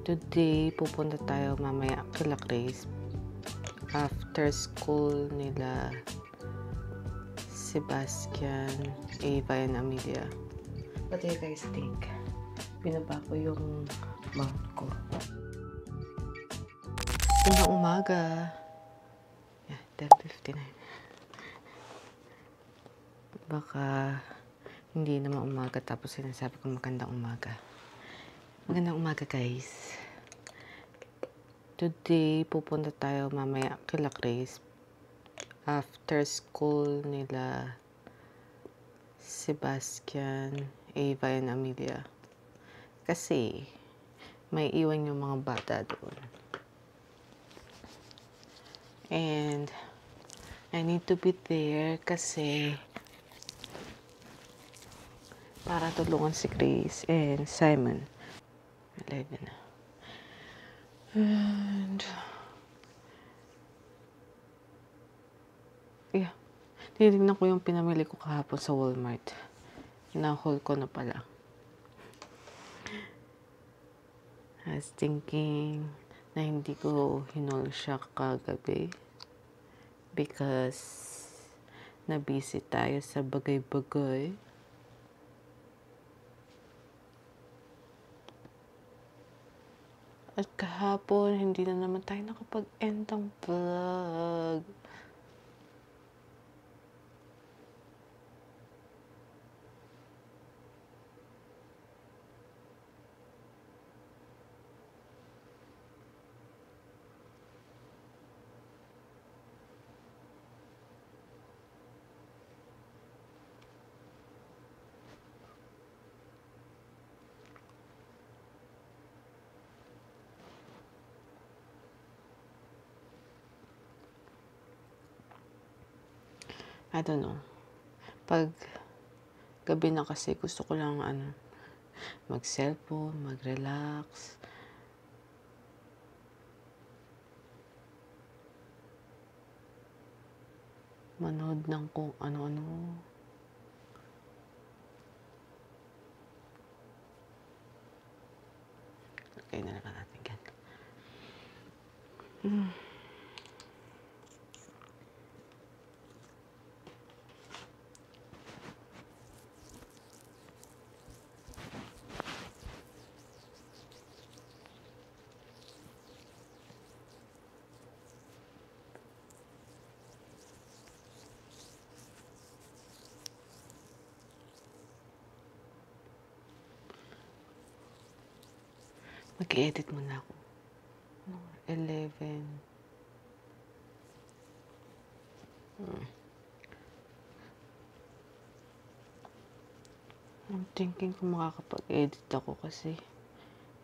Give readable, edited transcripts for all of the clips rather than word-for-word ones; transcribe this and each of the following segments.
Today, pupunta tayo mamaya kila Grace. After school nila Sebastian, Ava, and Amelia. What do you guys think? Binaba ko yung mount ko. Magandang umaga. Yeah, 10:59. Baka hindi naman umaga tapos sinasabi ko magandang umaga. Magandang umaga, guys. Today, pupunta tayo mamaya kila Grace. After school nila Sebastian, Ava, and Amelia. Kasi may iwan yung mga bata doon. And I need to be there kasi para tulungan si Grace and Simon. 11 na. And yeah, tinitignan ko yung pinamili ko kahapon sa Walmart. Na-haul ko na pala. I was thinking na hindi ko hinol siya kagabi because na-busy tayo sa bagay-bagay. At kahapon, hindi na naman tayo nakapag-end ng vlog. I don't know. Pag gabi na kasi gusto ko lang mag-cellphone, mag-relax. Manood ng kung ano-ano. Okay na naman natin yan. Mag-edit muna ako. 11. I'm thinking kung makakapag-edit ako kasi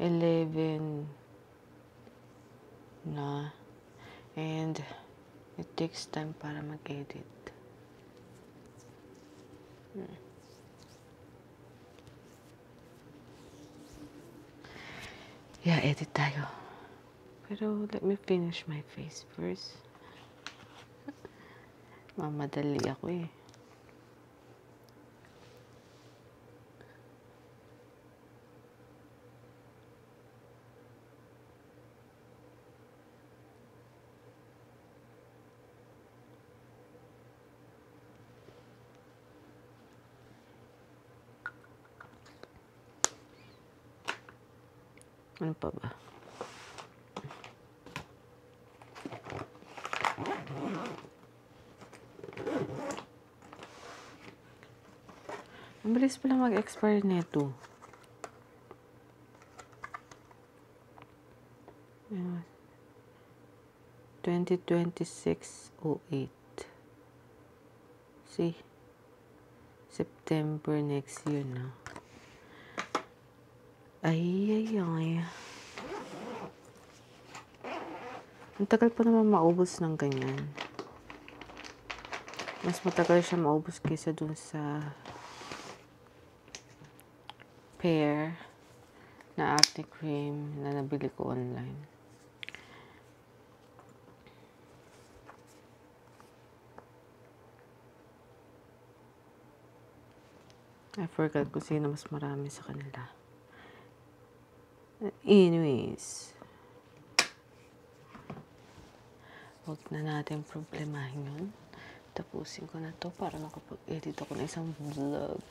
11 na and it takes time para mag-edit. Yeah, edit tayo. Pero let me finish my face first. Mamadali ako eh. Ano pa ba? Ang bilis pala mag-expire nito. 2026-08. See? September next year na. Ay. Ang tagal pa naman maubos ng ganyan. Mas matagal siya maubos kaysa dun sa pair na acne cream na nabili ko online. I forgot kung sino mas marami sa kanila. Anyways, huwag na natin problemahin yun. Tapusin ko na to para makapag-edit ako ng isang vlog.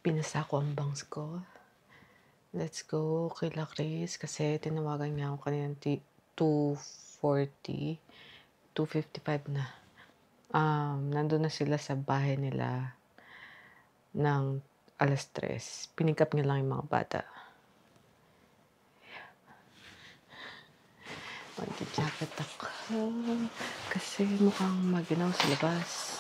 Pinasa ko ang bangs ko. Let's go kay La Chris kasi tinawagan niya ako kanina 2:40, 2:55 na. Nandun na sila sa bahay nila ng 3:00. Pinikap niya lang yung mga bata. Mag-jacket ako kasi mukhang maginaw sa labas.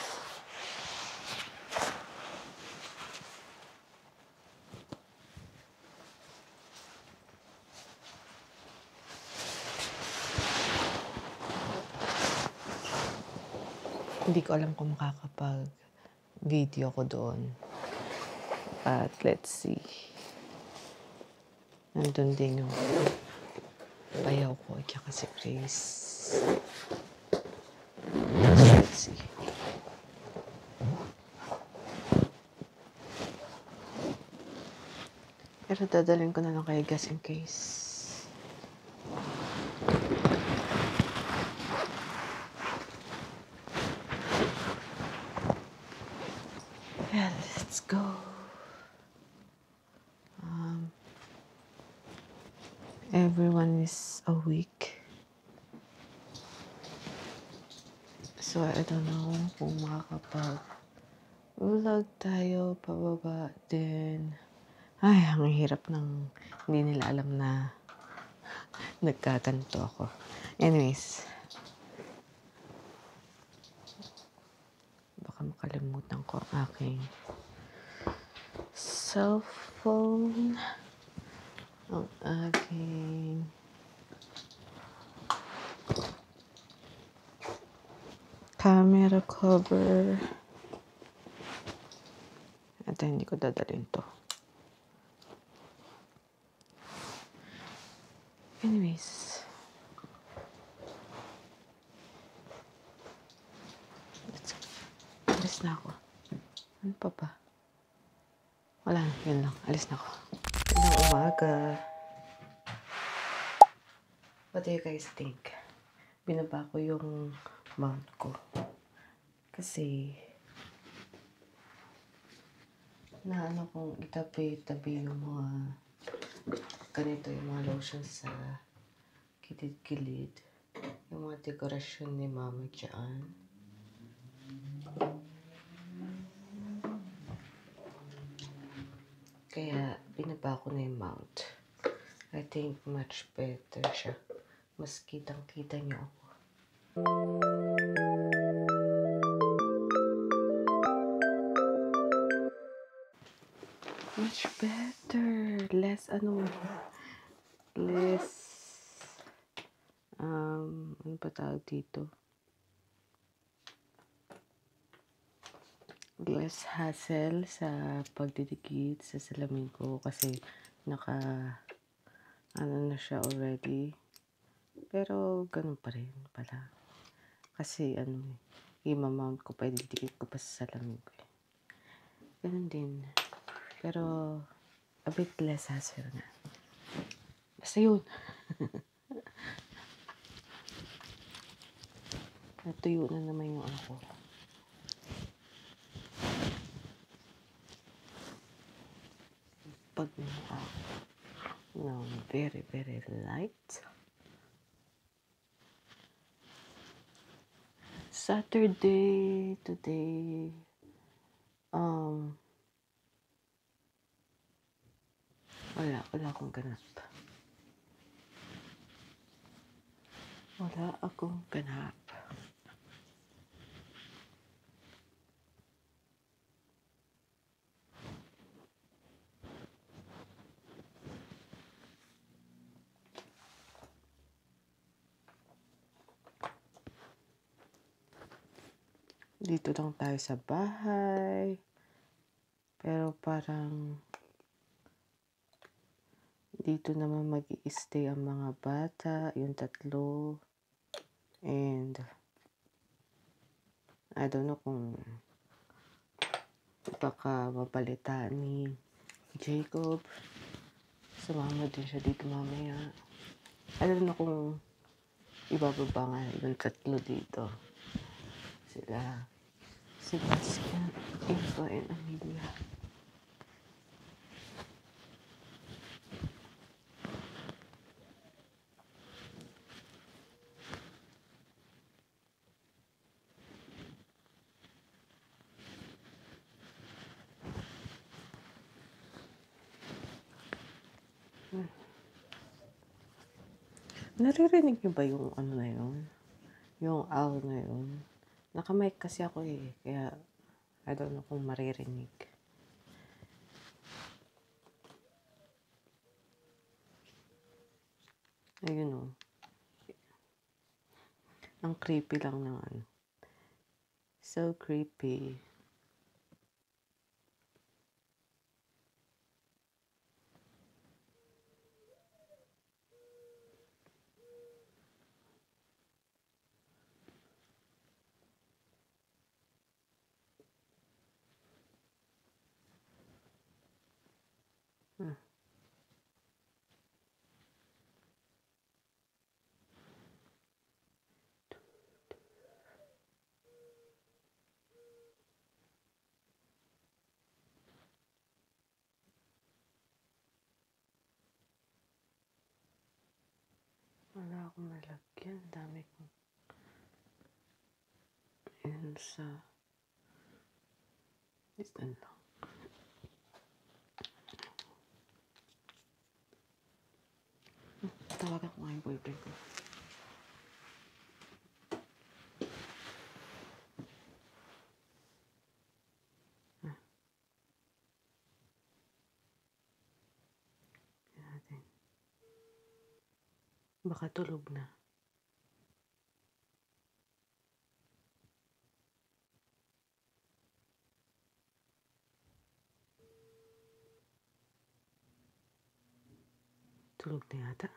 Hindi ko alam kung makakapag-video ko doon. But let's see. Nandun din yung bayaw ko at saka si Grace. Let's see. Pero dadalhin ko na lang kay Gas in case. Yeah, let's go. Everyone is awake. So, I don't know kung makakapag-vlog tayo pababa din. Ay, ang hirap ng hindi nila alam na nagkaganto ako. Anyways, baka makalimutan ko ang aking cellphone. Ang aking camera cover. At hindi ko dadalhin to. Anyways, alis na ako. Ano pa ba? Wala na, yun lang. Alis na ako. Magandang umaga. What do you guys think? Binaba ko yung mount ko. Kasi naano kong itabi-tabi yung mga ganito, yung mga lotion sa kilid-kilid. Yung mga dekorasyon ni mama dyan. Kaya binaba ko na yung mount. I think much better siya. Mas kitang-kita niyo ako. Much better. Less ano pa tawag dito? Less hassle sa pagdidikit sa salamin ko kasi ano na siya already. Pero ganun pa rin pala. Kasi i-mount ko pa, ididikit ko pa sa salamin ko. Ganun din. Pero a bit less hassle na. Basta yun. Natuyo na naman yung ako. Pag no, very, very light. Saturday today. Wala akong ganap. Wala akong ganap. dito lang tayo sa bahay. Pero parang dito naman mag-i-stay ang mga bata, yung 3. And I don't know kung baka mabalitaan ni Jacob. Sumama din siya dito mamaya. I don't know kung ibababa nga yung 3 dito. Sila Sebastian, Eva, and Amelia. Naririnig niyo ba yung ano na yun? Yung owl na yun? Naka-mic kasi ako kaya I don't know kung maririnig. Ayun o. Ang creepy lang ng ano. So creepy. Wala akong malagyan. Dami kong yun sa isdan lang. Tawagan ko nga yung boyfriend ko. Natin. Baka tulog na. Tulog na yata.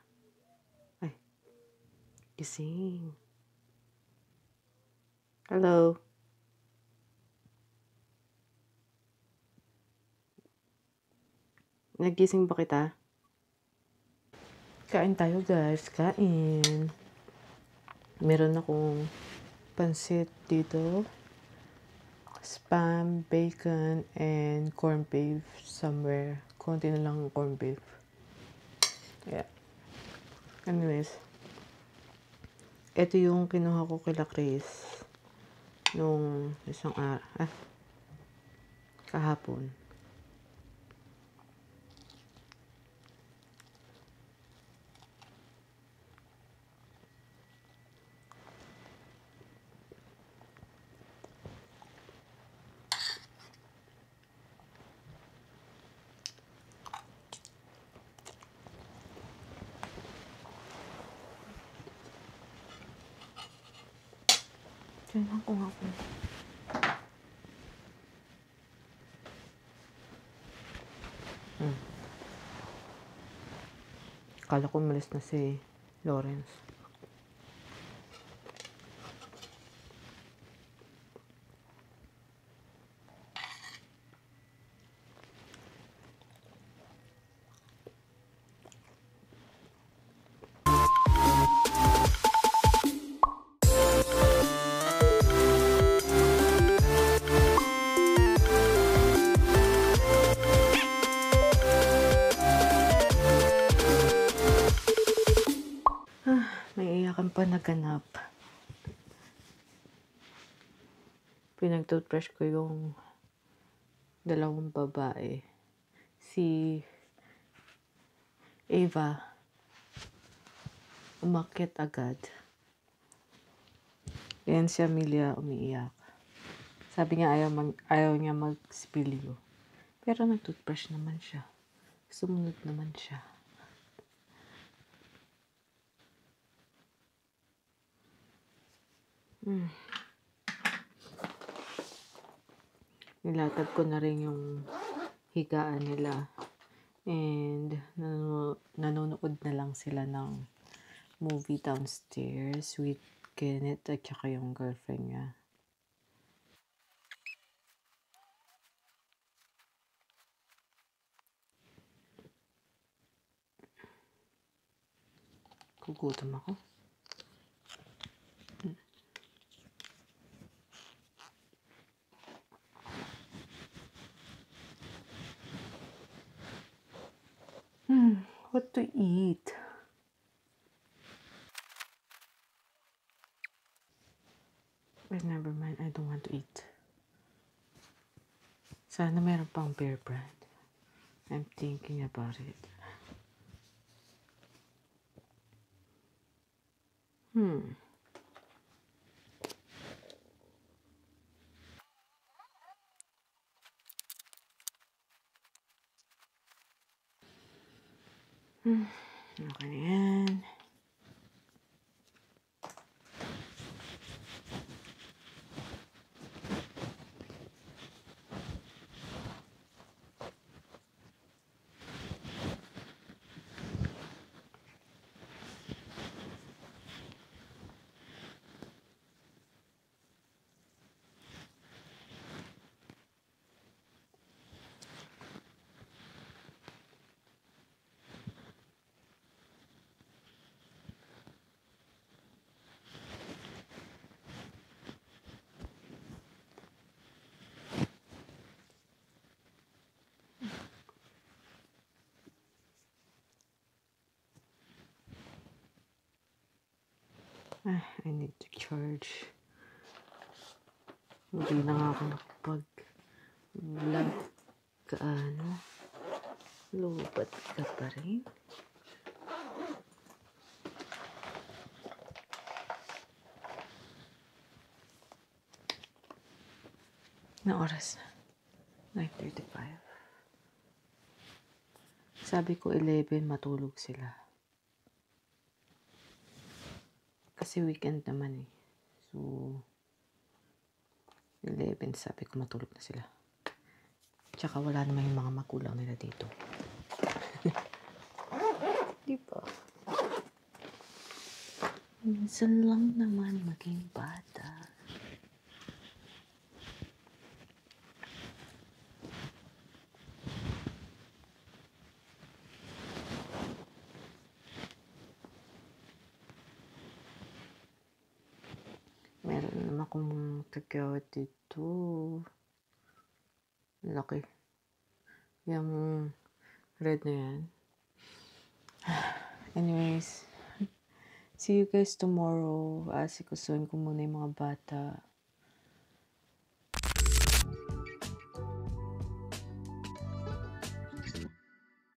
Ay, gising. Hello? Nagising ba kita? Kain tayo guys, kain. Meron akong pansit dito. Spam, bacon, and corned beef somewhere. Konti na lang corned beef. Yeah. Anyways. Ito yung kinuha ko kila Chris. Nung isang kahapon. Tignan ko nga po. Kala ko umalis na si Lawrence. May iyakan pa naganap. Pinag-toothbrush ko yung 2 babae. Si Eva, umakyat agad. Yan si Amelia umiiyak. Sabi niya ayaw niya mag-spilyo. Pero nag-toothbrush naman siya. Sumunod naman siya. Nilatag ko na rin yung higaan nila. And nanonood na lang sila ng movie downstairs with Kenneth at saka yung girlfriend niya. Gugutom ako. What to eat? But never mind, I don't want to eat. Sana meron pang Bear Brand. I'm thinking about it. Okay na yan. I need to charge. Hindi na nga ako nakapag-vlog kaano. Lubat ka pa rin. Na oras na? 9:35. Sabi ko 11 matulog sila. Kasi weekend naman eh. So, 11 sabi ko matulog na sila. Tsaka wala naman yung mga magulang nila dito. Diba? Minsan lang naman maging bata. Meron naman akong kagawad dito. Laki. Yung red na yan. Anyways, see you guys tomorrow. Asikusuhin ko muna yung mga bata.